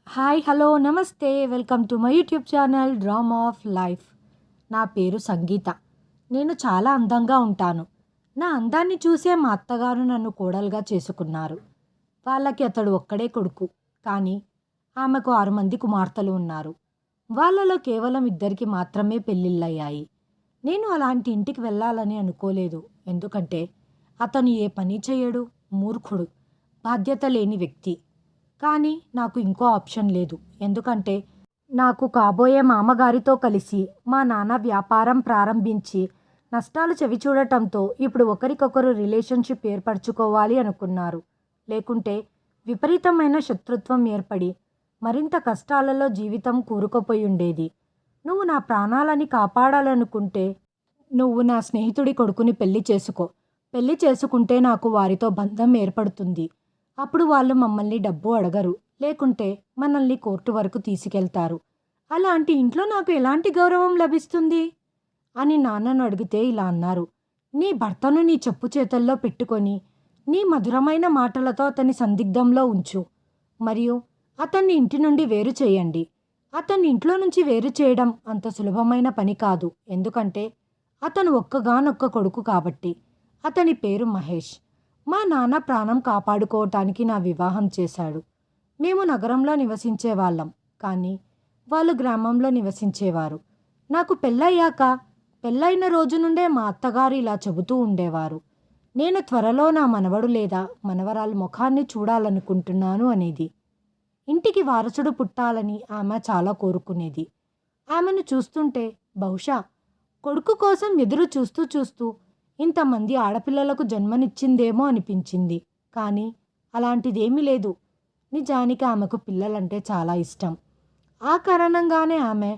Hi hello నమస్తే welcome to my YouTube channel drama of life. నా పేరు సంగీత. నేను చాలా అందంగా ఉంటాను. నా అందాన్ని చూసే మా అత్తగారు నన్ను కోడలుగా చేసుకున్నారు. వాళ్ళకి అతడు ఒక్కడే కొడుకు, కానీ ఆమెకు 6 మంది కుమార్తెలు ఉన్నారు. వాళ్ళలో కేవలం 2కి మాత్రమే పెళ్ళిళ్ళయ్యాయి. నేను అలాంటి ఇంటికి వెళ్ళాలని అనుకోలేదు. ఎందుకంటే అతను ఏ పని చేయడు, మూర్ఖుడు, బాధ్యత లేని వ్యక్తి. కానీ నాకు ఇంకో ఆప్షన్ లేదు. ఎందుకంటే నాకు కాబోయే మామగారితో కలిసి మా నాన్న వ్యాపారం ప్రారంభించి నష్టాలు చవిచూడటంతో ఇప్పుడు ఒకరికొకరు రిలేషన్షిప్ ఏర్పరచుకోవాలి అనుకున్నారు. లేకుంటే విపరీతమైన శత్రుత్వం ఏర్పడి మరింత కష్టాలలో జీవితం కూరుకుపోయి ఉండేది. నువ్వు నా ప్రాణాలని కాపాడాలనుకుంటే నువ్వు నా స్నేహితుడి కొడుకుని పెళ్లి చేసుకో. పెళ్లి చేసుకుంటే నాకు వారితో బంధం ఏర్పడుతుంది. అప్పుడు వాళ్ళు మమ్మల్ని డబ్బు అడగరు, లేకుంటే మనల్ని కోర్టు వరకు తీసుకెళ్తారు. అలాంటి ఇంట్లో నాకు ఎలాంటి గౌరవం లభిస్తుంది అని నాన్నను అడిగితే ఇలా అన్నారు: నీ భర్తను నీ చెప్పు చేతల్లో పెట్టుకొని నీ మధురమైన మాటలతో అతని సందిగ్ధంలో ఉంచు, మరియు అతన్ని ఇంటి నుండి వేరు చేయండి. అతన్ని ఇంట్లో నుంచి వేరు చేయడం అంత సులభమైన పని కాదు. ఎందుకంటే అతను ఒక్కగానొక్క కొడుకు కాబట్టి. అతని పేరు మహేష్. మా నాన్న ప్రాణం కాపాడుకోవటానికి నా వివాహం చేశాడు. మేము నగరంలో నివసించే వాళ్ళం, కానీ వాళ్ళు గ్రామంలో నివసించేవారు. నాకు పెళ్ళైన రోజు నుండే మా అత్తగారు ఇలా చెబుతూ ఉండేవారు: నేను త్వరలో నా మనవడు లేదా మనవరాలు ముఖాన్ని చూడాలనుకుంటున్నాను అనేది. ఇంటికి వారసుడు పుట్టాలని ఆమె చాలా కోరుకునేది. ఆమెను చూస్తుంటే బహుశా కొడుకు కోసం ఎదురు చూస్తూ చూస్తూ ఇంతమంది ఆడపిల్లలకు జన్మనిచ్చిందేమో అనిపించింది. కానీ అలాంటిదేమీ లేదు. నిజానికి ఆమెకు పిల్లలంటే చాలా ఇష్టం. ఆ కారణంగానే ఆమె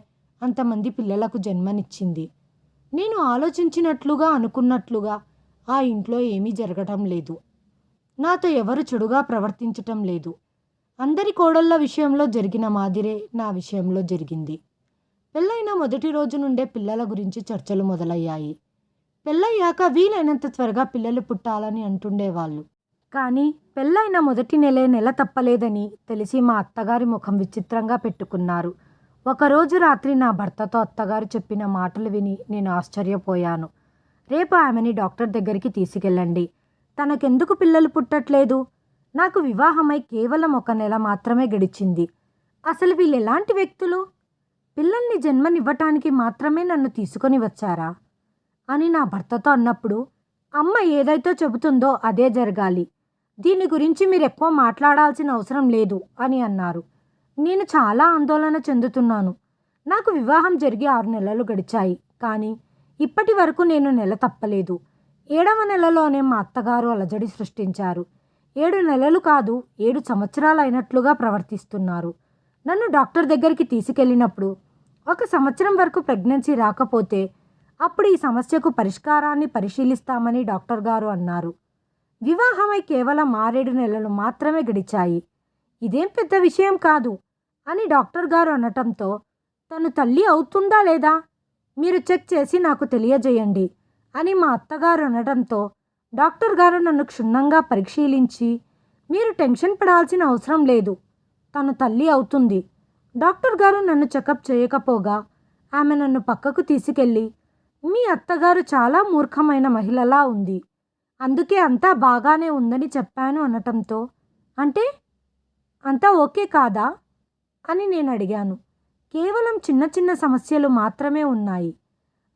అంతమంది పిల్లలకు జన్మనిచ్చింది. నేను ఆలోచించినట్లుగా అనుకున్నట్లుగా ఆ ఇంట్లో ఏమీ జరగటం లేదు. నాతో ఎవరు చెడుగా ప్రవర్తించటం లేదు. అందరి కోడళ్ళ విషయంలో జరిగిన మాదిరే నా విషయంలో జరిగింది. పెళ్ళైన మొదటి రోజు నుండే పిల్లల గురించి చర్చలు మొదలయ్యాయి. పెళ్ళయ్యాక వీలైనంత త్వరగా పిల్లలు పుట్టాలని అంటుండేవాళ్ళు. కానీ పెళ్ళైన మొదటి నెల తప్పలేదని తెలిసి మా అత్తగారి ముఖం విచిత్రంగా పెట్టుకున్నారు. ఒకరోజు రాత్రి నా భర్తతో అత్తగారు చెప్పిన మాటలు విని నేను ఆశ్చర్యపోయాను. రేపు ఆమెని డాక్టర్ దగ్గరికి తీసుకెళ్ళండి. తనకెందుకు పిల్లలు పుట్టట్లేదు? నాకు వివాహమై కేవలం 1 నెల మాత్రమే గడిచింది. అసలు వీళ్ళు ఎలాంటి వ్యక్తులు? పిల్లల్ని జన్మనివ్వటానికి మాత్రమే నన్ను తీసుకొని వచ్చారా అని నా భర్తతో అన్నప్పుడు, అమ్మ ఏదైతే చెబుతుందో అదే జరగాలి. దీని గురించి మీరు ఎక్కువ మాట్లాడాల్సిన అవసరం లేదు అని అన్నారు. నేను చాలా ఆందోళన చెందుతున్నాను. నాకు వివాహం జరిగి 6 నెలలు గడిచాయి, కానీ ఇప్పటి వరకు నేను నెల తప్పలేదు. 7వ నెలలోనే మా అత్తగారు అలజడి సృష్టించారు. 7 నెలలు కాదు, 7 సంవత్సరాలు అయినట్లుగా ప్రవర్తిస్తున్నారు. నన్ను డాక్టర్ దగ్గరికి తీసుకెళ్ళినప్పుడు 1 సంవత్సరం వరకు ప్రెగ్నెన్సీ రాకపోతే అప్పుడు ఈ సమస్యకు పరిష్కారాన్ని పరిశీలిస్తామని డాక్టర్ గారు అన్నారు. వివాహమై కేవలం 6-7 నెలలు మాత్రమే గడిచాయి. ఇదేం పెద్ద విషయం కాదు అని డాక్టర్ గారు అనటంతో, తను తల్లి అవుతుందా లేదా మీరు చెక్ చేసి నాకు తెలియజేయండి అని మా అత్తగారు అనడంతో, డాక్టర్ గారు నన్ను క్షుణ్ణంగా పరిశీలించి, మీరు టెన్షన్ పడాల్సిన అవసరం లేదు, తను తల్లి అవుతుంది. డాక్టర్ గారు నన్ను చెకప్ చేయకపోగా ఆమె నన్ను పక్కకు తీసుకెళ్ళి, మీ అత్తగారు చాలా మూర్ఖమైన మహిళలా ఉంది, అందుకే అంతా బాగానే ఉందని చెప్పాను అనటంతో, అంటే అంతా ఓకే కాదా అని నేను అడిగాను. కేవలం చిన్న చిన్న సమస్యలు మాత్రమే ఉన్నాయి.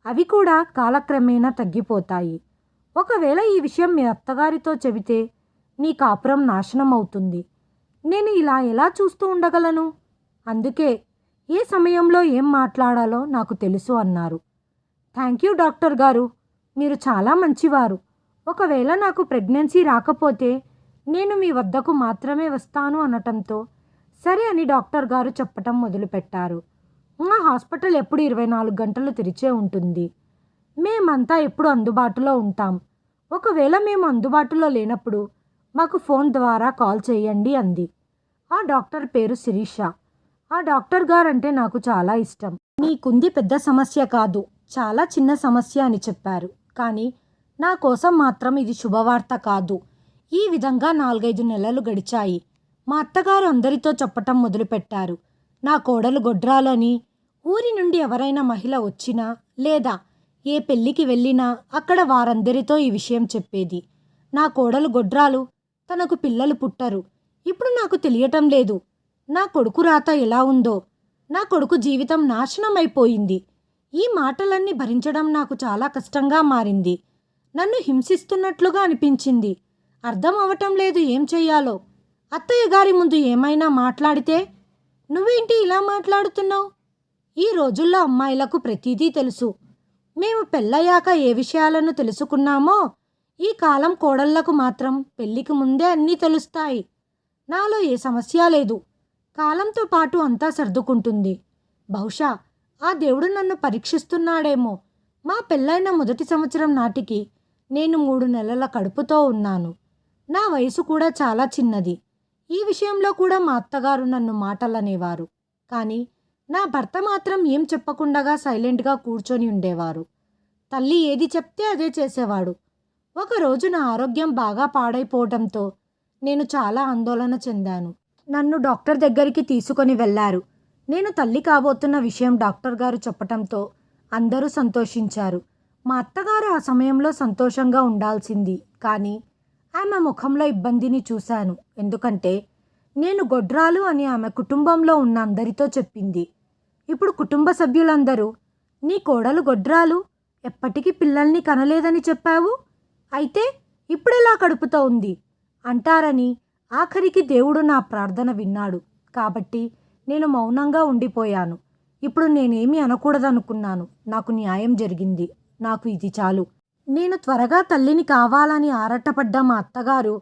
అవి కూడా కాలక్రమేణా తగ్గిపోతాయి. ఒకవేళ ఈ విషయం మీ అత్తగారితో చెబితే నీ కాపురం నాశనం అవుతుంది. నేను ఇలా ఎలా చూస్తూ ఉండగలను? అందుకే ఏ సమయంలో ఏం మాట్లాడాలో నాకు తెలుసు అన్నారు. థ్యాంక్ యూ డాక్టర్ గారు, మీరు చాలా మంచివారు. ఒకవేళ నాకు ప్రెగ్నెన్సీ రాకపోతే నేను మీ వద్దకు మాత్రమే వస్తాను అనటంతో, సరే అని డాక్టర్ గారు చెప్పటం మొదలుపెట్టారు. మా హాస్పిటల్ ఎప్పుడు 24 గంటలు తెరిచే ఉంటుంది. మేమంతా ఎప్పుడు అందుబాటులో ఉంటాం. ఒకవేళ మేము అందుబాటులో లేనప్పుడు మాకు ఫోన్ ద్వారా కాల్ చేయండి అంది. ఆ డాక్టర్ పేరు శిరీష. ఆ డాక్టర్ గారంటే నాకు చాలా ఇష్టం. మీకుంది పెద్ద సమస్య కాదు, చాలా చిన్న సమస్య అని చెప్పారు. కానీ నా కోసం మాత్రం ఇది శుభవార్త కాదు. ఈ విధంగా 4-5 నెలలు గడిచాయి. మా అత్తగారు అందరితో చెప్పటం మొదలుపెట్టారు. నా కోడలు గొడ్రాలు అని. ఊరి నుండి ఎవరైనా మహిళ వచ్చినా లేదా ఏ పెళ్ళికి వెళ్ళినా అక్కడ వారందరితో ఈ విషయం చెప్పేది. నా కోడలు గొడ్రాలు, తనకు పిల్లలు పుట్టరు. ఇప్పుడు నాకు తెలియటం లేదు నా కొడుకు రాత ఎలా ఉందో. నా కొడుకు జీవితం నాశనమైపోయింది. ఈ మాటలన్నీ భరించడం నాకు చాలా కష్టంగా మారింది. నన్ను హింసిస్తున్నట్లుగా అనిపించింది. అర్థం అవటం లేదు ఏం చెయ్యాలో. అత్తయ్య గారి ముందు ఏమైనా మాట్లాడితే, నువ్వేంటి ఇలా మాట్లాడుతున్నావు? ఈ రోజుల్లో అమ్మాయిలకు ప్రతిదీ తెలుసు. మేము పెళ్ళయ్యాక ఏ విషయాలను తెలుసుకున్నామో ఈ కాలం కోడళ్లకు మాత్రం పెళ్లికి ముందే అన్నీ తెలుస్తాయి. నాలో ఏ సమస్య లేదు. కాలంతో పాటు అంతా సర్దుకుంటుంది. బహుశా ఆ దేవుడు నన్ను పరీక్షిస్తున్నాడేమో. మా పెళ్ళైన మొదటి సంవత్సరం నాటికి నేను 3 నెలల కడుపుతో ఉన్నాను. నా వయసు కూడా చాలా చిన్నది. ఈ విషయంలో కూడా మా అత్తగారు నన్ను మాటలనేవారు. కానీ నా భర్త మాత్రం ఏం చెప్పకుండగా సైలెంట్గా కూర్చొని ఉండేవారు. తల్లి ఏది చెప్తే అదే చేసేవాడు. ఒకరోజు నా ఆరోగ్యం బాగా పాడైపోవడంతో నేను చాలా ఆందోళన చెందాను. నన్ను డాక్టర్ దగ్గరికి తీసుకొని వెళ్ళారు. నేను తల్లి కాబోతున్న విషయం డాక్టర్ గారు చెప్పటంతో అందరూ సంతోషించారు. మా అత్తగారు ఆ సమయంలో సంతోషంగా ఉండాల్సింది. కానీ ఆమె ముఖంలో ఇబ్బందిని చూశాను. ఎందుకంటే నేను గొడ్రాలు అని ఆమె కుటుంబంలో ఉన్న అందరితో చెప్పింది. ఇప్పుడు కుటుంబ సభ్యులందరూ, నీ కోడలు గొడ్రాలు, ఎప్పటికీ పిల్లల్ని కనలేదని చెప్పావు, అయితే ఇప్పుడెలా కడుపుతో ఉంది అంటారని. ఆఖరికి దేవుడు నా ప్రార్థన విన్నాడు. కాబట్టి నేను మౌనంగా ఉండిపోయాను. ఇప్పుడు నేనేమీ అనకూడదనుకున్నాను. నాకు న్యాయం జరిగింది. నాకు ఇది చాలు. నేను త్వరగా తల్లిని కావాలని ఆరాటపడ్డ మా అత్తగారు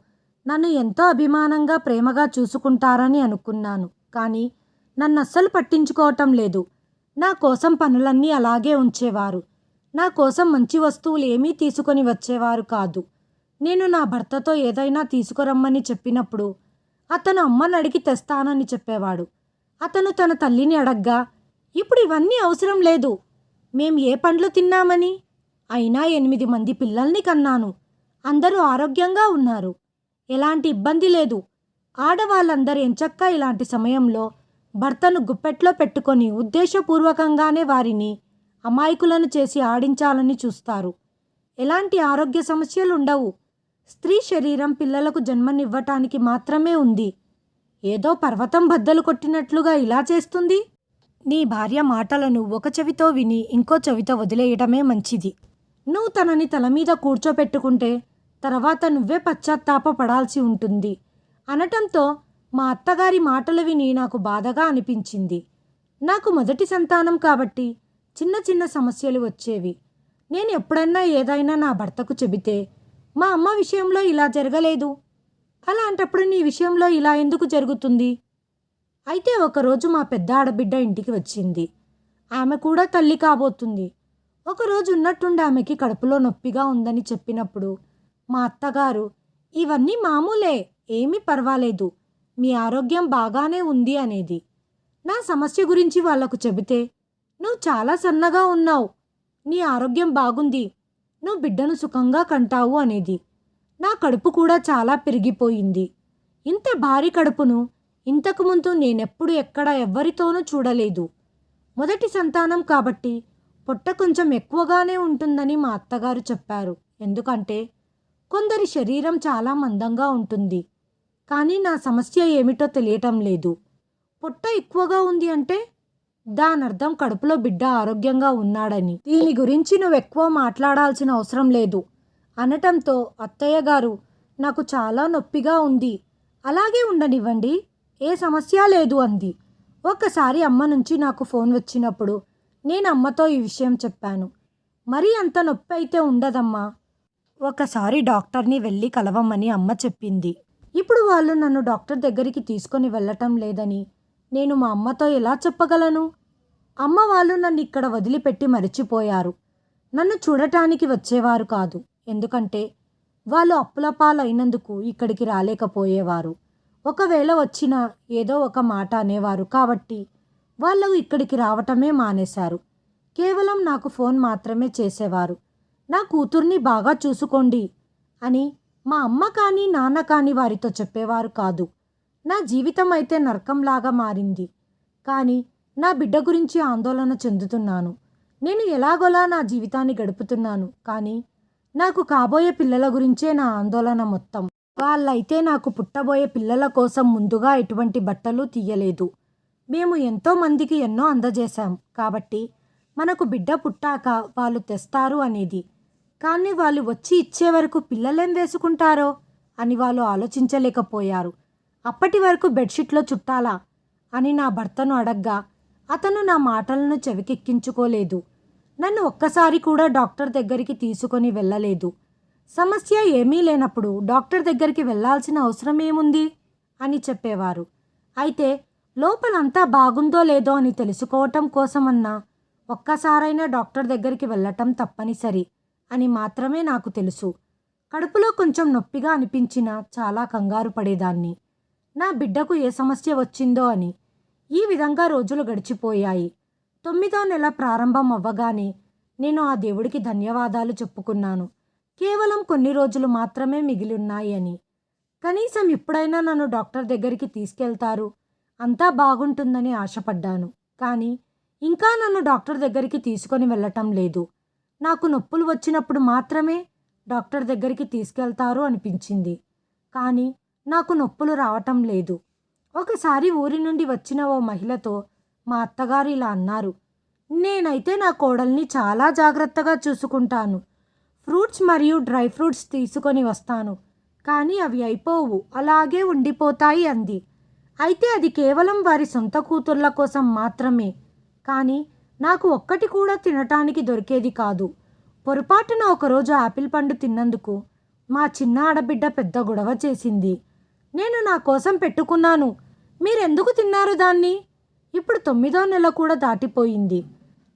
నన్ను ఎంతో అభిమానంగా ప్రేమగా చూసుకుంటారని అనుకున్నాను. కానీ నన్ను అస్సలు పట్టించుకోవటం లేదు. నా కోసం పనులన్నీ అలాగే ఉంచేవారు. నా కోసం మంచి వస్తువులు ఏమీ తీసుకొని వచ్చేవారు కాదు. నేను నా భర్తతో ఏదైనా తీసుకురమ్మని చెప్పినప్పుడు అతను అమ్మని అడిగి తెస్తానని చెప్పేవాడు. అతను తన తల్లిని అడగ్గా, ఇప్పుడు ఇవన్నీ అవసరం లేదు, మేం ఏ పండ్లు తిన్నామని. అయినా 8 మంది పిల్లల్ని కన్నాను. అందరూ ఆరోగ్యంగా ఉన్నారు. ఎలాంటి ఇబ్బంది లేదు. ఆడవాళ్ళందరూ ఎంచక్కా ఇలాంటి సమయంలో భర్తను గుప్పెట్లో పెట్టుకొని ఉద్దేశపూర్వకంగానే వారిని అమాయకులను చేసి ఆడించాలని చూస్తారు. ఎలాంటి ఆరోగ్య సమస్యలు ఉండవు. స్త్రీ శరీరం పిల్లలకు జన్మనివ్వటానికి మాత్రమే ఉంది. ఏదో పర్వతం బద్దలు కొట్టినట్లుగా ఇలా చేస్తుంది. నీ భార్య మాటలను ఒక చెవితో విని ఇంకో చెవితో వదిలేయటమే మంచిది. నువ్వు తనని తల మీద కూర్చోపెట్టుకుంటే తర్వాత నువ్వే పశ్చాత్తాప పడాల్సి ఉంటుంది అనటంతో మా అత్తగారి మాటలు విని నాకు బాధగా అనిపించింది. నాకు మొదటి సంతానం కాబట్టి చిన్న చిన్న సమస్యలు వచ్చేవి. నేను ఎప్పుడన్నా ఏదైనా నా భర్తకు చెబితే, మా అమ్మ విషయంలో ఇలా జరగలేదు, అలాంటప్పుడు నీ విషయంలో ఇలా ఎందుకు జరుగుతుంది? అయితే ఒకరోజు మా పెద్ద ఆడబిడ్డ ఇంటికి వచ్చింది. ఆమె కూడా తల్లి కాబోతుంది. ఒకరోజు ఉన్నట్టుండి ఆమెకి కడుపులో నొప్పిగా ఉందని చెప్పినప్పుడు మా అత్తగారు, ఇవన్నీ మామూలే, ఏమీ పర్వాలేదు, మీ ఆరోగ్యం బాగానే ఉంది అనేది. నా సమస్య గురించి వాళ్లకు చెబితే, నువ్వు చాలా సన్నగా ఉన్నావు, నీ ఆరోగ్యం బాగుంది, నువ్వు బిడ్డను సుఖంగా కంటావు అనేది. నా కడుపు కూడా చాలా పెరిగిపోయింది. ఇంత భారీ కడుపును ఇంతకుముందు నేనెప్పుడు ఎక్కడ ఎవ్వరితోనూ చూడలేదు. మొదటి సంతానం కాబట్టి పొట్ట కొంచెం ఎక్కువగానే ఉంటుందని మా అత్తగారు చెప్పారు. ఎందుకంటే కొందరి శరీరం చాలా మందంగా ఉంటుంది. కానీ నా సమస్య ఏమిటో తెలియటం లేదు. పొట్ట ఎక్కువగా ఉంది అంటే దానర్థం కడుపులో బిడ్డ ఆరోగ్యంగా ఉన్నాడని. దీని గురించి నువ్వు ఎక్కువ మాట్లాడాల్సిన అవసరం లేదు అనటంతో అత్తయ్య గారు, నాకు చాలా నొప్పిగా ఉంది, అలాగే ఉండనివ్వండి, ఏ సమస్య లేదు అంది. ఒక్కసారి అమ్మ నుంచి నాకు ఫోన్ వచ్చినప్పుడు నేను అమ్మతో ఈ విషయం చెప్పాను. మరీ అంత నొప్పి అయితే ఉండదమ్మా, ఒకసారి డాక్టర్ని వెళ్ళి కలవమని అమ్మ చెప్పింది. ఇప్పుడు వాళ్ళు నన్ను డాక్టర్ దగ్గరికి తీసుకొని వెళ్ళటం లేదని నేను మా అమ్మతో ఎలా చెప్పగలను? అమ్మ వాళ్ళు నన్ను ఇక్కడ వదిలిపెట్టి మరిచిపోయారు. నన్ను చూడటానికి వచ్చేవారు కాదు. ఎందుకంటే వాళ్ళు అప్పుల పాలైనందుకు ఇక్కడికి రాలేకపోయేవారు. ఒకవేళ వచ్చినా ఏదో ఒక మాట అనేవారు కాబట్టి వాళ్ళు ఇక్కడికి రావటమే మానేశారు. కేవలం నాకు ఫోన్ మాత్రమే చేసేవారు. నా కూతుర్ని బాగా చూసుకోండి అని మా అమ్మ కానీ నాన్న కానీ వారితో చెప్పేవారు కాదు. నా జీవితం అయితే నరకంలాగా మారింది. కానీ నా బిడ్డ గురించి ఆందోళన చెందుతున్నాను. నేను ఎలాగోలా నా జీవితాన్ని గడుపుతున్నాను. కానీ నాకు కాబోయే పిల్లల గురించే నా ఆందోళన మొత్తం. వాళ్ళైతే నాకు పుట్టబోయే పిల్లల కోసం ముందుగా ఎటువంటి బట్టలు తీయలేదు. మేము ఎంతో మందికి ఎన్నో అందజేశాం. కాబట్టి మనకు బిడ్డ పుట్టాక వాళ్ళు తెస్తారు అనేది. కానీ వాళ్ళు వచ్చి ఇచ్చే వరకు పిల్లలేం వేసుకుంటారో అని వాళ్ళు ఆలోచించలేకపోయారు. అప్పటి వరకు బెడ్షీట్లో చుట్టాలా అని నా భర్తను అడగ్గా అతను నా మాటలను చెవికెక్కించుకోలేదు. నన్ను ఒక్కసారి కూడా డాక్టర్ దగ్గరికి తీసుకొని వెళ్ళలేదు. సమస్య ఏమీ లేనప్పుడు డాక్టర్ దగ్గరికి వెళ్ళాల్సిన అవసరం ఏముంది అని చెప్పేవారు. అయితే లోపలంతా బాగుందో లేదో అని తెలుసుకోవటం కోసమన్నా ఒక్కసారైనా డాక్టర్ దగ్గరికి వెళ్ళటం తప్పనిసరి అని మాత్రమే నాకు తెలుసు. కడుపులో కొంచెం నొప్పిగా అనిపించినా చాలా కంగారు పడేదాన్ని. నా బిడ్డకు ఏ సమస్య వచ్చిందో అని. ఈ విధంగా రోజులు గడిచిపోయాయి. 9వ నెల ప్రారంభం అవ్వగానే నేను ఆ దేవుడికి ధన్యవాదాలు చెప్పుకున్నాను. కేవలం కొన్ని రోజులు మాత్రమే మిగిలి ఉన్నాయి అని. కనీసం ఇప్పుడైనా నన్ను డాక్టర్ దగ్గరికి తీసుకెళ్తారు, అంతా బాగుంటుందని ఆశపడ్డాను. కానీ ఇంకా నన్ను డాక్టర్ దగ్గరికి తీసుకొని వెళ్ళటం లేదు. నాకు నొప్పులు వచ్చినప్పుడు మాత్రమే డాక్టర్ దగ్గరికి తీసుకెళ్తారు అనిపించింది. కానీ నాకు నొప్పులు రావటం లేదు. ఒకసారి ఊరి నుండి వచ్చిన ఓ మహిళతో మా అత్తగారు ఇలా అన్నారు. నేనైతే నా కోడల్ని చాలా జాగ్రత్తగా చూసుకుంటాను. ఫ్రూట్స్ మరియు డ్రై ఫ్రూట్స్ తీసుకొని వస్తాను. కానీ అవి అయిపోవు, అలాగే ఉండిపోతాయి అంది. అయితే అది కేవలం వారి సొంత కూతుర్ల కోసం మాత్రమే. కానీ నాకు ఒక్కటి కూడా తినటానికి దొరికేది కాదు. పొరపాటున ఒకరోజు ఆపిల్ పండు తిన్నందుకు మా చిన్న ఆడబిడ్డ పెద్ద గొడవ చేసింది. నేను నా కోసం పెట్టుకున్నాను, మీరెందుకు తిన్నారు దాన్ని? ఇప్పుడు 9వ నెల కూడా దాటిపోయింది.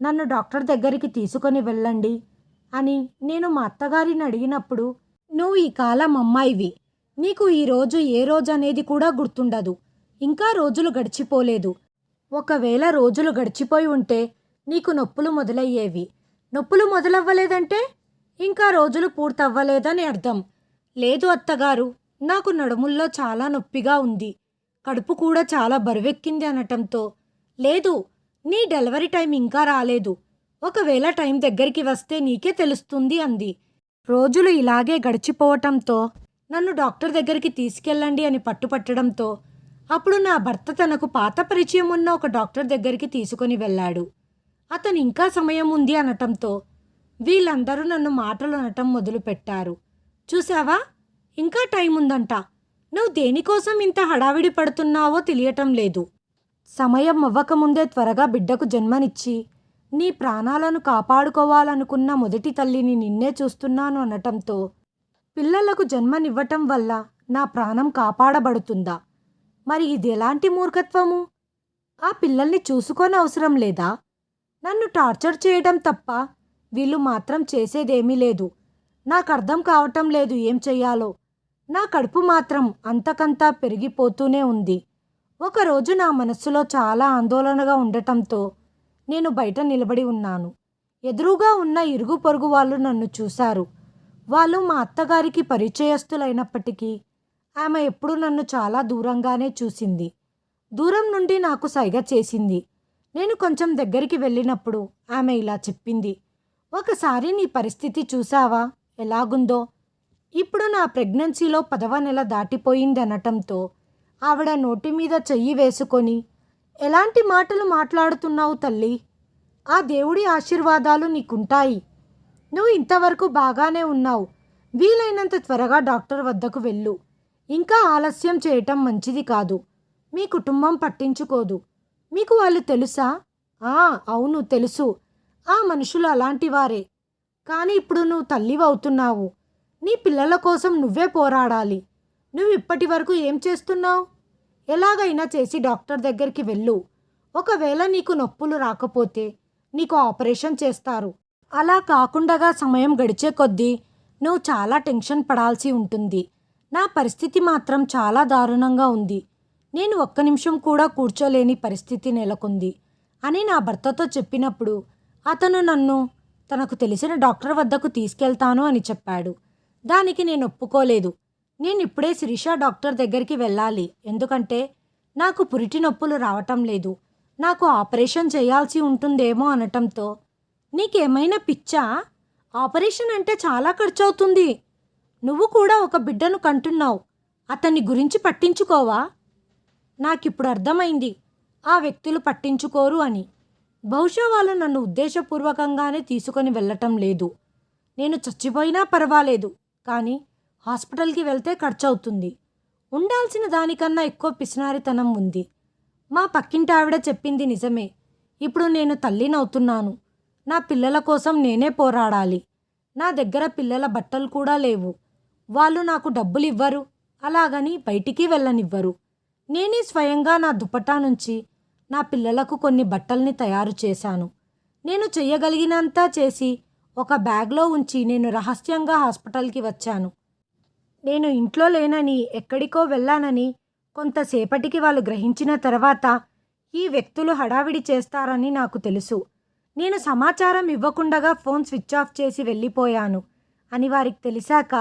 నన్ను డాక్టర్ దగ్గరికి తీసుకొని వెళ్ళండి అని నేను మా అత్తగారిని అడిగినప్పుడు, నువ్వు ఈ కాలం అమ్మాయివి, నీకు ఈరోజు ఏ రోజు అనేది కూడా గుర్తుండదు. ఇంకా రోజులు గడిచిపోలేదు. ఒకవేళ రోజులు గడిచిపోయి ఉంటే నీకు నొప్పులు మొదలయ్యేవి. నొప్పులు మొదలవ్వలేదంటే ఇంకా రోజులు పూర్తవ్వలేదని అర్థం. లేదు అత్తగారు, నాకు నడుముల్లో చాలా నొప్పిగా ఉంది, కడుపు కూడా చాలా బరువెక్కింది అనటంతో, లేదు, నీ డెలివరీ టైం ఇంకా రాలేదు, ఒకవేళ టైం దగ్గరికి వస్తే నీకే తెలుస్తుంది అంది. రోజులు ఇలాగే గడిచిపోవటంతో నన్ను డాక్టర్ దగ్గరికి తీసుకెళ్ళండి అని పట్టుపట్టడంతో అప్పుడు నా భర్త తనకు పాత పరిచయం ఉన్న ఒక డాక్టర్ దగ్గరికి తీసుకొని వెళ్ళాడు. అతను ఇంకా సమయం ఉంది అనటంతో వీళ్ళందరూ నన్ను మాటలు అనటం మొదలుపెట్టారు. చూసావా, ఇంకా టైం ఉందంట, నువ్వు దేనికోసం ఇంత హడావిడి పడుతున్నావో తెలియటం లేదు. సమయం అవ్వకముందే త్వరగా బిడ్డకు జన్మనిచ్చి నీ ప్రాణాలను కాపాడుకోవాలనుకున్న మొదటి తల్లిని నిన్నే చూస్తున్నాను అనటంతో పిల్లలకు జన్మనివ్వటం వల్ల నా ప్రాణం కాపాడబడుతుందా? మరి ఇది ఎలాంటి మూర్ఖత్వము? ఆ పిల్లల్ని చూసుకోని అవసరం లేదా? నన్ను టార్చర్ చేయడం తప్ప వీళ్ళు మాత్రం చేసేదేమీ లేదు. నాకు అర్థం కావటం లేదు ఏం చెయ్యాలో. నా కడుపు మాత్రం అంతకంతా పెరిగిపోతూనే ఉంది. ఒకరోజు నా మనస్సులో చాలా ఆందోళనగా ఉండటంతో నేను బయట నిలబడి ఉన్నాను. ఎదురుగా ఉన్న ఇరుగు పొరుగు వాళ్ళు నన్ను చూశారు. వాళ్ళు మా అత్తగారికి పరిచయస్తులైనప్పటికీ ఆమె ఎప్పుడూ నన్ను చాలా దూరంగానే చూసింది. దూరం నుండి నాకు సైగ చేసింది. నేను కొంచెం దగ్గరికి వెళ్ళినప్పుడు ఆమె ఇలా చెప్పింది, ఒకసారి నీ పరిస్థితి చూసావా ఎలాగుందో? ఇప్పుడు నా ప్రెగ్నెన్సీలో 10వ నెల దాటిపోయింది అనటంతో ఆవిడ నోటి మీద చెయ్యి వేసుకొని, ఎలాంటి మాటలు మాట్లాడుతున్నావు తల్లి? ఆ దేవుడి ఆశీర్వాదాలు నీకుంటాయి. నువ్వు ఇంతవరకు బాగానే ఉన్నావు. వీలైనంత త్వరగా డాక్టర్ వద్దకు వెళ్ళు. ఇంకా ఆలస్యం చేయటం మంచిది కాదు. మీ కుటుంబం పట్టించుకోదు. మీకు వాళ్ళు తెలుసా? అవును తెలుసు. ఆ మనుషులు అలాంటి వారే. కానీ ఇప్పుడు నువ్వు తల్లివవుతున్నావు. నీ పిల్లల కోసం నువ్వే పోరాడాలి. నువ్వు ఇప్పటి వరకు ఏం చేస్తున్నావు? ఎలాగైనా చేసి డాక్టర్ దగ్గరికి వెళ్ళు. ఒకవేళ నీకు నొప్పులు రాకపోతే నీకు ఆపరేషన్ చేస్తారు. అలా కాకుండా సమయం గడిచే కొద్దీ నువ్వు చాలా టెన్షన్ పడాల్సి ఉంటుంది. నా పరిస్థితి మాత్రం చాలా దారుణంగా ఉంది. నేను ఒక్క నిమిషం కూడా కూర్చోలేని పరిస్థితి నెలకొంది అని నా భర్తతో చెప్పినప్పుడు అతను నన్ను తనకు తెలిసిన డాక్టర్ వద్దకు తీసుకెళ్తాను అని చెప్పాడు. దానికి నేను ఒప్పుకోలేదు. నేను ఇప్పుడే శిరీష డాక్టర్ దగ్గరికి వెళ్ళాలి. ఎందుకంటే నాకు పురిటి నొప్పులు రావటం లేదు. నాకు ఆపరేషన్ చేయాల్సి ఉంటుందేమో అనటంతో, నీకేమైనా పిచ్చా? ఆపరేషన్ అంటే చాలా ఖర్చవుతుంది. నువ్వు కూడా ఒక బిడ్డను కంటున్నావు. అతన్ని గురించి పట్టించుకోవా? నాకిప్పుడు అర్థమైంది ఆ వ్యక్తులు పట్టించుకోరు అని. బహుశా వాళ్ళు నన్ను ఉద్దేశపూర్వకంగానే తీసుకొని వెళ్ళటం లేదు. నేను చచ్చిపోయినా పర్వాలేదు, కానీ హాస్పిటల్కి వెళ్తే ఖర్చవుతుంది. ఉండాల్సిన దానికన్నా ఎక్కువ పిసినారితనం ఉంది. మా పక్కింటి ఆవిడ చెప్పింది నిజమే. ఇప్పుడు నేను తల్లినవుతున్నాను. నా పిల్లల కోసం నేనే పోరాడాలి. నా దగ్గర పిల్లల బట్టలు కూడా లేవు. వాళ్ళు నాకు డబ్బులు ఇవ్వరు, అలాగని బయటికి వెళ్ళనివ్వరు. నేనే స్వయంగా నా దుపట్టా నుంచి నా పిల్లలకు కొన్ని బట్టల్ని తయారు చేశాను. నేను చెయ్యగలిగినంతా చేసి ఒక బ్యాగ్లో ఉంచి నేను రహస్యంగా హాస్పిటల్కి వచ్చాను. నేను ఇంట్లో లేనని, ఎక్కడికో వెళ్ళానని కొంతసేపటికి వాళ్ళు గ్రహించిన తర్వాత ఈ వ్యక్తులు హడావిడి చేస్తారని నాకు తెలుసు. నేను సమాచారం ఇవ్వకుండగా ఫోన్ స్విచ్ ఆఫ్ చేసి వెళ్ళిపోయాను అని వారికి తెలిసాక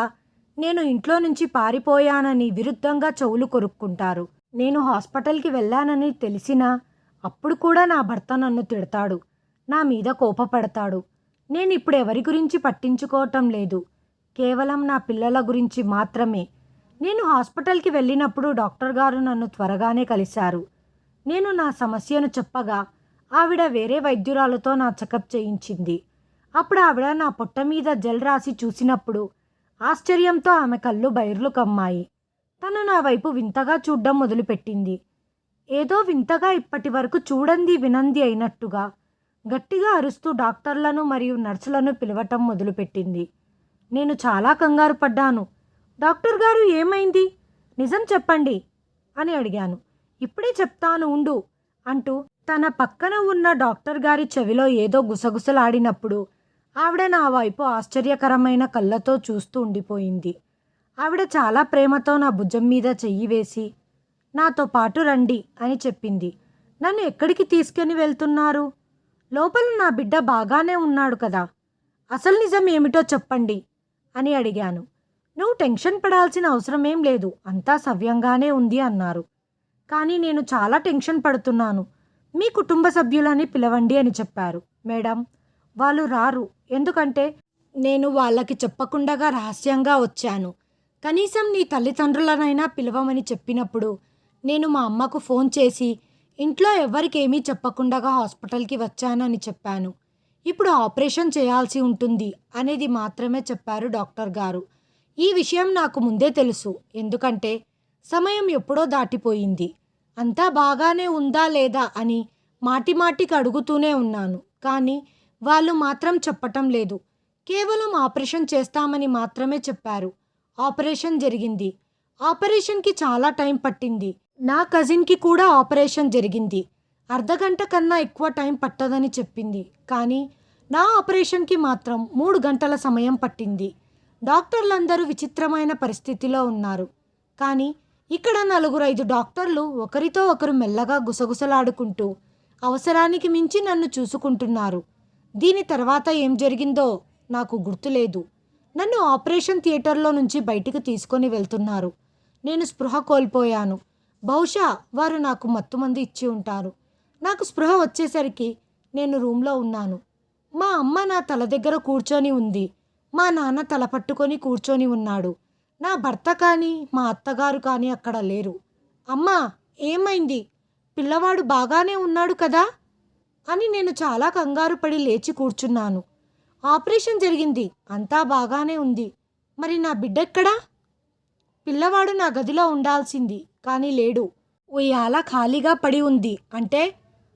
నేను ఇంట్లో నుంచి పారిపోయానని విరుద్ధంగా చెవులు కొరుక్కుంటారు. నేను హాస్పిటల్కి వెళ్ళానని తెలిసినా అప్పుడు కూడా నా భర్త నన్ను తిడతాడు, నా మీద కోపపడతాడు. నేను ఇప్పుడు ఎవరి గురించి పట్టించుకోవటం లేదు, కేవలం నా పిల్లల గురించి మాత్రమే. నేను హాస్పిటల్కి వెళ్ళినప్పుడు డాక్టర్ గారు నన్ను త్వరగానే కలిశారు. నేను నా సమస్యను చెప్పగా ఆవిడ వేరే వైద్యురాలతో నా చెకప్ చేయించింది. అప్పుడు ఆవిడ నా పొట్ట మీద జెల్ రాసి చూసినప్పుడు ఆశ్చర్యంతో ఆమె కళ్ళు బైర్లు కమ్మాయి. తను నా వైపు వింతగా చూడ్డం మొదలుపెట్టింది. ఏదో వింతగా ఇప్పటి వరకు చూడంది వినంది అయినట్టుగా గట్టిగా అరుస్తూ డాక్టర్లను మరియు నర్సులను పిలవటం మొదలుపెట్టింది. నేను చాలా కంగారు పడ్డాను. డాక్టర్ గారు, ఏమైంది? నిజం చెప్పండి అని అడిగాను. ఇప్పుడే చెప్తాను ఉండు అంటూ తన పక్కన ఉన్న డాక్టర్ గారి చెవిలో ఏదో గుసగుసలాడినప్పుడు ఆవిడ నా వైపు ఆశ్చర్యకరమైన కళ్ళతో చూస్తూ ఉండిపోయింది. ఆవిడ చాలా ప్రేమతో నా భుజం మీద చెయ్యి వేసి, నాతో పాటు రండి అని చెప్పింది. నన్ను ఎక్కడికి తీసుకుని వెళ్తున్నారు? లోపల నా బిడ్డ బాగానే ఉన్నాడు కదా, అసలు నిజం ఏమిటో చెప్పండి అని అడిగాను. నువ్వు టెన్షన్ పడాల్సిన అవసరం ఏం లేదు, అంతా సవ్యంగానే ఉంది అన్నారు. కానీ నేను చాలా టెన్షన్ పడుతున్నాను. మీ కుటుంబ సభ్యులని పిలవండి అని చెప్పారు. మేడం, వాళ్ళు రారు, ఎందుకంటే నేను వాళ్ళకి చెప్పకుండగా రహస్యంగా వచ్చాను. కనీసం నీ తల్లిదండ్రులనైనా పిలవమని చెప్పినప్పుడు నేను మా అమ్మకు ఫోన్ చేసి ఇంట్లో ఎవరికేమీ చెప్పకుండగా హాస్పిటల్కి వచ్చానని చెప్పాను. ఇప్పుడు ఆపరేషన్ చేయాల్సి ఉంటుంది అనేది మాత్రమే చెప్పారు డాక్టర్ గారు. ఈ విషయం నాకు ముందే తెలుసు, ఎందుకంటే సమయం ఎప్పుడో దాటిపోయింది. అంతా బాగానే ఉందా లేదా అని మాటిమాటికి అడుగుతూనే ఉన్నాను, కానీ వాళ్ళు మాత్రం చెప్పటం లేదు. కేవలం ఆపరేషన్ చేస్తామని మాత్రమే చెప్పారు. ఆపరేషన్ జరిగింది. ఆపరేషన్కి చాలా టైం పట్టింది. నా కజిన్కి కూడా ఆపరేషన్ జరిగింది. అర్ధగంట కన్నా ఎక్కువ టైం పట్టదని చెప్పింది. కానీ నా ఆపరేషన్కి మాత్రం 3 గంటల సమయం పట్టింది. డాక్టర్లందరూ విచిత్రమైన పరిస్థితిలో ఉన్నారు. కానీ ఇక్కడ 4-5 డాక్టర్లు ఒకరితో ఒకరు మెల్లగా గుసగుసలాడుకుంటూ అవసరానికి మించి నన్ను చూసుకుంటున్నారు. దీని తర్వాత ఏం జరిగిందో నాకు గుర్తులేదు. నన్ను ఆపరేషన్ థియేటర్లో నుంచి బయటికి తీసుకొని వెళ్తున్నారు. నేను స్పృహ కోల్పోయాను. బహుశా వారు నాకు మత్తుమందు ఇచ్చి ఉంటారు. నాకు స్పృహ వచ్చేసరికి నేను రూమ్లో ఉన్నాను. మా అమ్మ నా తల దగ్గర కూర్చొని ఉంది. మా నాన్న తల పట్టుకొని కూర్చొని ఉన్నాడు. నా భర్త కానీ మా అత్తగారు కానీ అక్కడ లేరు. అమ్మా, ఏమైంది? పిల్లవాడు బాగానే ఉన్నాడు కదా అని నేను చాలా కంగారు పడి లేచి కూర్చున్నాను. ఆపరేషన్ జరిగింది, అంతా బాగానే ఉంది. మరి నా బిడ్డెక్కడా? పిల్లవాడు నా గదిలో ఉండాల్సింది, కానీ లేడు. ఉయ్యాల ఖాళీగా పడి ఉంది. అంటే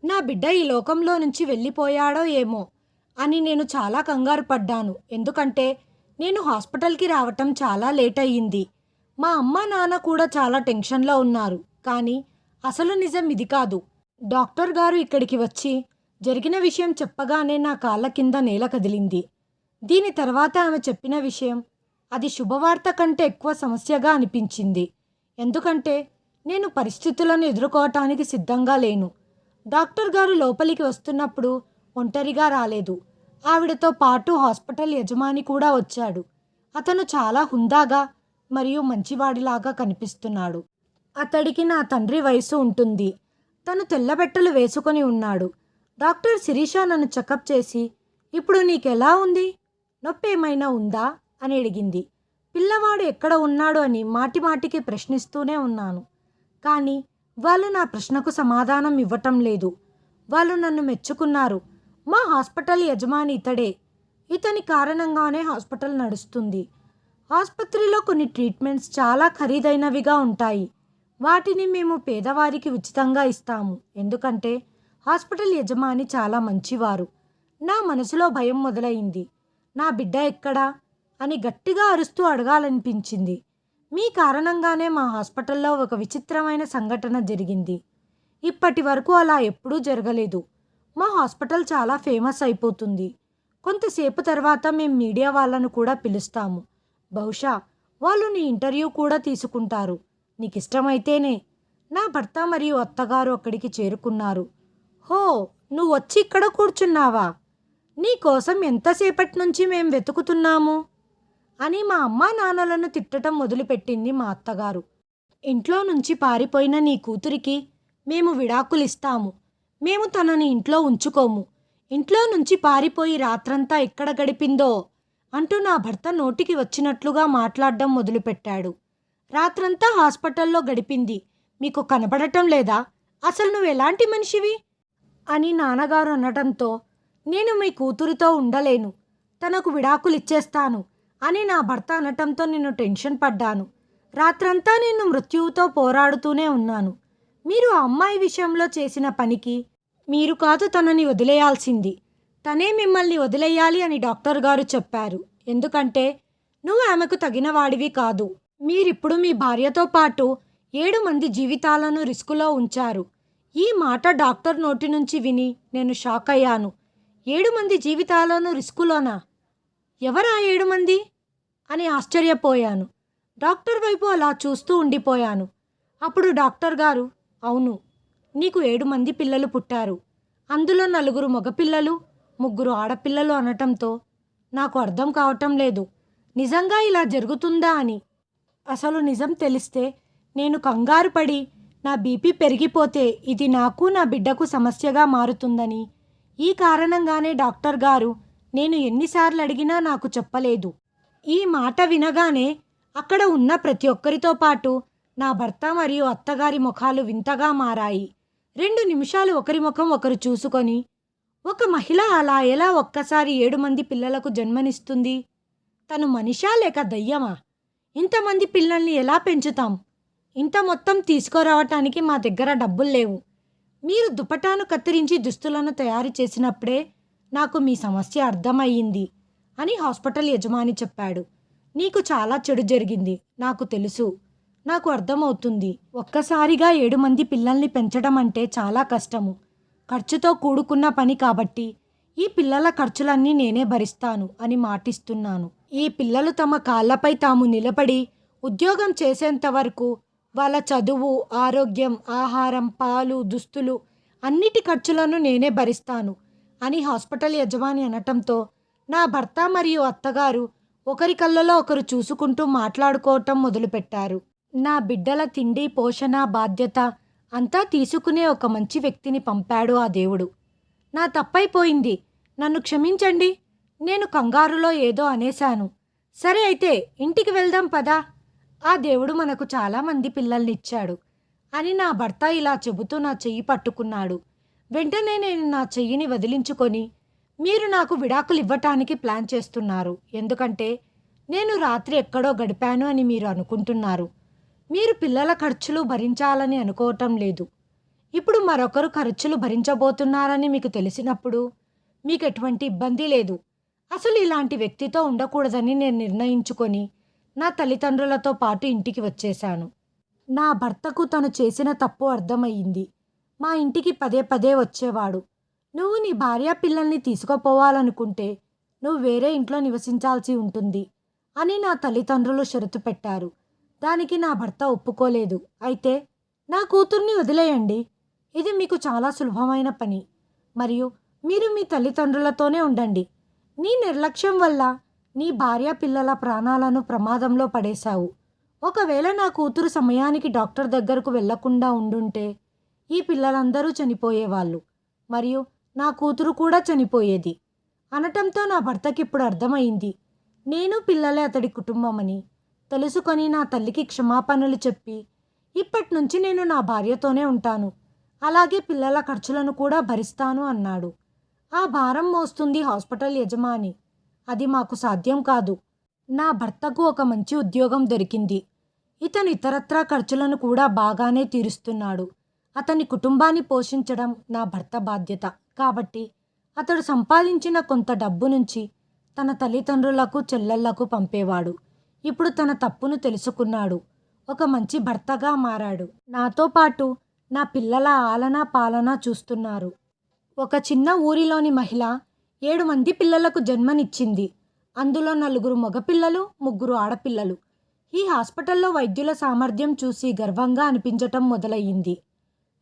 నా బిడ్డ ఈ లోకంలో నుంచి వెళ్ళిపోయాడో ఏమో అని నేను చాలా కంగారు పడ్డాను. ఎందుకంటే నేను హాస్పిటల్కి రావటం చాలా లేట్ అయ్యింది. మా అమ్మ నాన్న కూడా చాలా టెన్షన్లో ఉన్నారు. కానీ అసలు నిజం ఇది కాదు. డాక్టర్ గారు ఇక్కడికి వచ్చి జరిగిన విషయం చెప్పగానే నా కాళ్ళ కింద నేల కదిలింది. దీని తర్వాత ఆమె చెప్పిన విషయం అది శుభవార్త కంటే ఎక్కువ సమస్యగా అనిపించింది. ఎందుకంటే నేను పరిస్థితులను ఎదుర్కోవటానికి సిద్ధంగా లేను. డాక్టర్ గారు లోపలికి వస్తున్నప్పుడు ఒంటరిగా రాలేదు. ఆవిడతో పాటు హాస్పిటల్ యజమాని కూడా వచ్చాడు. అతను చాలా హుందాగా మరియు మంచివాడిలాగా కనిపిస్తున్నాడు. అతడికి నా తండ్రి వయసు ఉంటుంది. తను తెల్లబెట్టలు వేసుకొని ఉన్నాడు. డాక్టర్ శిరీష నన్ను చెకప్ చేసి, ఇప్పుడు నీకెలా ఉంది? నొప్పి ఏమైనా ఉందా అని అడిగింది. పిల్లవాడు ఎక్కడ ఉన్నాడు అని మాటిమాటికి ప్రశ్నిస్తూనే ఉన్నాను. కానీ వాళ్ళు నా ప్రశ్నకు సమాధానం ఇవ్వటం లేదు. వాళ్ళు నన్ను మెచ్చుకున్నారు. మా హాస్పిటల్ యజమాని ఇతడే. ఇతని కారణంగానే హాస్పిటల్ నడుస్తుంది. ఆసుపత్రిలో కొన్ని ట్రీట్మెంట్స్ చాలా ఖరీదైనవిగా ఉంటాయి. వాటిని మేము పేదవారికి ఉచితంగా ఇస్తాము. ఎందుకంటే హాస్పిటల్ యజమాని చాలా మంచివారు. నా మనసులో భయం మొదలైంది. నా బిడ్డ ఎక్కడా అని గట్టిగా అరుస్తూ అడగాలనిపించింది. మీ కారణంగానే మా హాస్పిటల్లో ఒక విచిత్రమైన సంఘటన జరిగింది. ఇప్పటి వరకు అలా ఎప్పుడూ జరగలేదు. మా హాస్పిటల్ చాలా ఫేమస్ అయిపోతుంది. కొంతసేపు తర్వాత మేము మీడియా వాళ్ళను కూడా పిలుస్తాము. బహుశా వాళ్ళు నీ ఇంటర్వ్యూ కూడా తీసుకుంటారు. నీకు ఇష్టమైతేనే. నా భర్త మరియు అత్తగారు అక్కడికి చేరుకున్నారు. హో, నువ్వు వచ్చి ఇక్కడ కూర్చున్నావా? నీ కోసం ఎంతసేపటి నుంచి మేం వెతుకుతున్నాము అని మా అమ్మా నాన్నలను తిట్టడం మొదలుపెట్టింది మా అత్తగారు. ఇంట్లో నుంచి పారిపోయిన నీ కూతురికి మేము విడాకులిస్తాము. మేము తనని ఇంట్లో ఉంచుకోము. ఇంట్లో నుంచి పారిపోయి రాత్రంతా ఎక్కడ గడిపిందో అంటూ నా భర్త నోటికి వచ్చినట్లుగా మాట్లాడడం మొదలుపెట్టాడు. రాత్రంతా హాస్పిటల్లో గడిపింది. మీకు కనపడటం లేదా? అసలు నువ్వు ఎలాంటి మనిషివి అని నాన్నగారు అనడంతో, నేను మీ కూతురితో ఉండలేను, తనకు విడాకులిచ్చేస్తాను అని నా భర్త అనటంతో నేను టెన్షన్ పడ్డాను. రాత్రంతా నేను మృత్యువుతో పోరాడుతూనే ఉన్నాను. మీరు ఆ అమ్మాయి విషయంలో చేసిన పనికి మీరు కాదు తనని వదిలేయాల్సింది. తనే మిమ్మల్ని వదిలేయాలి అని డాక్టర్ గారు చెప్పారు. ఎందుకంటే నువ్వు ఆమెకు తగిన వాడివి కాదు. మీరిప్పుడు మీ భార్యతో పాటు 7 మంది జీవితాలను రిస్కులో ఉంచారు. ఈ మాట డాక్టర్ నోటి నుంచి విని నేను షాక్ అయ్యాను. 7 మంది జీవితాలను రిస్కులోనా? ఎవరా 7 మంది అని ఆశ్చర్యపోయాను. డాక్టర్ వైపు అలా చూస్తూ ఉండిపోయాను. అప్పుడు డాక్టర్ గారు, అవును, నీకు 7 మంది పిల్లలు పుట్టారు. అందులో 4 మగపిల్లలు, 3 ఆడపిల్లలు అనటంతో నాకు అర్థం కావటం లేదు. నిజంగా ఇలా జరుగుతుందా అని. అసలు నిజం తెలిస్తే నేను కంగారు పడి నా బీపీ పెరిగిపోతే ఇది నాకు నా బిడ్డకు సమస్యగా మారుతుందని, ఈ కారణంగానే డాక్టర్ గారు నేను ఎన్నిసార్లు అడిగినా నాకు చెప్పలేదు. ఈ మాట వినగానే అక్కడ ఉన్న ప్రతి ఒక్కరితో పాటు నా భర్త మరియు అత్తగారి ముఖాలు వింతగా మారాయి. 2 నిమిషాలు ఒకరి ముఖం ఒకరు చూసుకొని, ఒక మహిళ అలా ఎలా ఒక్కసారి 7 మంది పిల్లలకు జన్మనిస్తుంది? తను మనిషా లేక దయ్యమా? ఇంతమంది పిల్లల్ని ఎలా పెంచుతాం? ఇంత మొత్తం తీసుకురావటానికి మా దగ్గర డబ్బులు లేవు. మీరు దుపటాను కత్తిరించి దుస్తులను తయారు చేసినప్పుడే నాకు మీ సమస్య అర్థమయ్యింది అని హాస్పిటల్ యజమాని చెప్పాడు. నీకు చాలా చెడు జరిగింది, నాకు తెలుసు, నాకు అర్థమవుతుంది. ఒక్కసారిగా 7 మంది పిల్లల్ని పెంచడం అంటే చాలా కష్టము, ఖర్చుతో కూడుకున్న పని. కాబట్టి ఈ పిల్లల ఖర్చులన్నీ నేనే భరిస్తాను అని మాటిస్తున్నాను. ఈ పిల్లలు తమ కాళ్ళపై తాము నిలబడి ఉద్యోగం చేసేంత వరకు వాళ్ళ చదువు, ఆరోగ్యం, ఆహారం, పాలు, దుస్తులు అన్నిటి ఖర్చులను నేనే భరిస్తాను అని హాస్పిటల్ యజమాని అనటంతో నా భర్త మరియు అత్తగారు ఒకరి కళ్ళలో ఒకరు చూసుకుంటూ మాట్లాడుకోవటం మొదలుపెట్టారు. నా బిడ్డల తిండి, పోషణ బాధ్యత అంతా తీసుకునే ఒక మంచి వ్యక్తిని పంపాడు ఆ దేవుడు. నా తప్పైపోయింది, నన్ను క్షమించండి. నేను కంగారులో ఏదో అనేశాను. సరే అయితే ఇంటికి వెళ్దాం పదా. ఆ దేవుడు మనకు చాలామంది పిల్లల్నిచ్చాడు అని నా భర్త ఇలా చెబుతూ నా చెయ్యి పట్టుకున్నాడు. వెంటనే నేను నా చెయ్యిని వదిలించుకొని, మీరు నాకు విడాకులు ఇవ్వటానికి ప్లాన్ చేస్తున్నారు. ఎందుకంటే నేను రాత్రి ఎక్కడో గడిపాను అని మీరు అనుకుంటున్నారు. మీరు పిల్లల ఖర్చులు భరించాలని అనుకోవటం లేదు. ఇప్పుడు మరొకరు ఖర్చులు భరించబోతున్నారని మీకు తెలిసినప్పుడు మీకు ఎటువంటి ఇబ్బంది లేదు. అసలు ఇలాంటి వ్యక్తితో ఉండకూడదని నేను నిర్ణయించుకొని నా తల్లిదండ్రులతో పాటు ఇంటికి వచ్చేశాను. నా భర్తకు తను చేసిన తప్పు అర్థమయ్యింది. మా ఇంటికి పదే పదే వచ్చేవాడు. నువ్వు నీ భార్య పిల్లల్ని తీసుకుపోవాలనుకుంటే నువ్వు వేరే ఇంట్లో నివసించాల్సి ఉంటుంది అని నా తల్లిదండ్రులు షరతు పెట్టారు. దానికి నా భర్త ఒప్పుకోలేదు. అయితే నా కూతుర్ని వదిలేయండి, ఇది మీకు చాలా సులభమైన పని, మరియు మీరు మీ తల్లిదండ్రులతోనే ఉండండి. నీ నిర్లక్ష్యం వల్ల నీ భార్య పిల్లల ప్రాణాలను ప్రమాదంలో పడేశావు. ఒకవేళ నా కూతురు సమయానికి డాక్టర్ దగ్గరకు వెళ్లకుండా ఉండుంటే ఈ పిల్లలందరూ చనిపోయేవాళ్ళు మరియు నా కూతురు కూడా చనిపోయేది అనటంతో నా భర్తకిప్పుడు అర్థమైంది నేను పిల్లలే అతడి కుటుంబమని. తెలుసుకొని నా తల్లికి క్షమాపణలు చెప్పి ఇప్పటి నుంచి నేను నా భార్యతోనే ఉంటాను, అలాగే పిల్లల ఖర్చులను కూడా భరిస్తాను అన్నాడు. ఆ భారం మోస్తుంది హాస్పిటల్ యజమాని. అది మాకు సాధ్యం కాదు. నా భర్తకు ఒక మంచి ఉద్యోగం దొరికింది. ఇతను ఇతరత్రా ఖర్చులను కూడా బాగానే తీరుస్తున్నాడు. అతని కుటుంబాన్ని పోషించడం నా భర్త బాధ్యత. కాబట్టి అతడు సంపాదించిన కొంత డబ్బు నుంచి తన తల్లిదండ్రులకు చెల్లెళ్లకు పంపేవాడు. ఇప్పుడు తన తప్పును తెలుసుకున్నాడు. ఒక మంచి భర్తగా మారాడు. నాతో పాటు నా పిల్లల ఆలనా పాలనా చూస్తున్నారు. ఒక చిన్న ఊరిలోని మహిళ 7 మంది పిల్లలకు జన్మనిచ్చింది. అందులో 4 మగపిల్లలు, 3 ఆడపిల్లలు. ఈ హాస్పిటల్లో వైద్యుల సామర్థ్యం చూసి గర్వంగా అనిపించటం మొదలయ్యింది.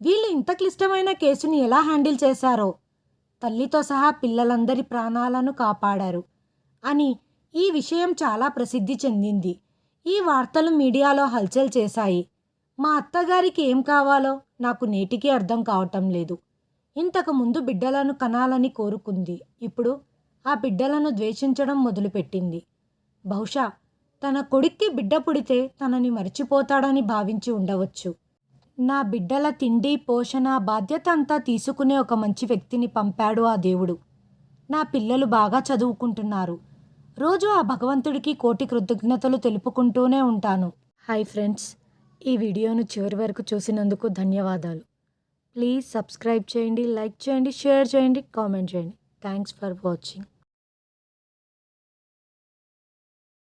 వీళ్ళు ఇంత క్లిష్టమైన కేసుని ఎలా హ్యాండిల్ చేశారో, తల్లితో సహా పిల్లలందరి ప్రాణాలను కాపాడారు అని ఈ విషయం చాలా ప్రసిద్ధి చెందింది. ఈ వార్తలు మీడియాలో హల్చల్ చేశాయి. మా అత్తగారికి ఏం కావాలో నాకు నేటికీ అర్థం కావటం లేదు. ఇంతకు ముందు బిడ్డలను కనాలని కోరుకుంది. ఇప్పుడు ఆ బిడ్డలను ద్వేషించడం మొదలుపెట్టింది. బహుశా తన కొడుక్కి బిడ్డ పుడితే తనని మర్చిపోతాడని భావించి ఉండవచ్చు. నా బిడ్డల తిండి పోషణ బాధ్యత అంతా తీసుకునే ఒక మంచి వ్యక్తిని పంపాడు ఆ దేవుడు. నా పిల్లలు బాగా చదువుకుంటున్నారు. రోజు ఆ భగవంతుడికి కోటి కృతజ్ఞతలు తెలుపుకుంటూనే ఉంటాను. హాయ్ ఫ్రెండ్స్, ఈ వీడియోను చివరి వరకు చూసినందుకు ధన్యవాదాలు. ప్లీజ్ సబ్స్క్రైబ్ చేయండి, లైక్ చేయండి, షేర్ చేయండి, కామెంట్ చేయండి. Thanks for watching.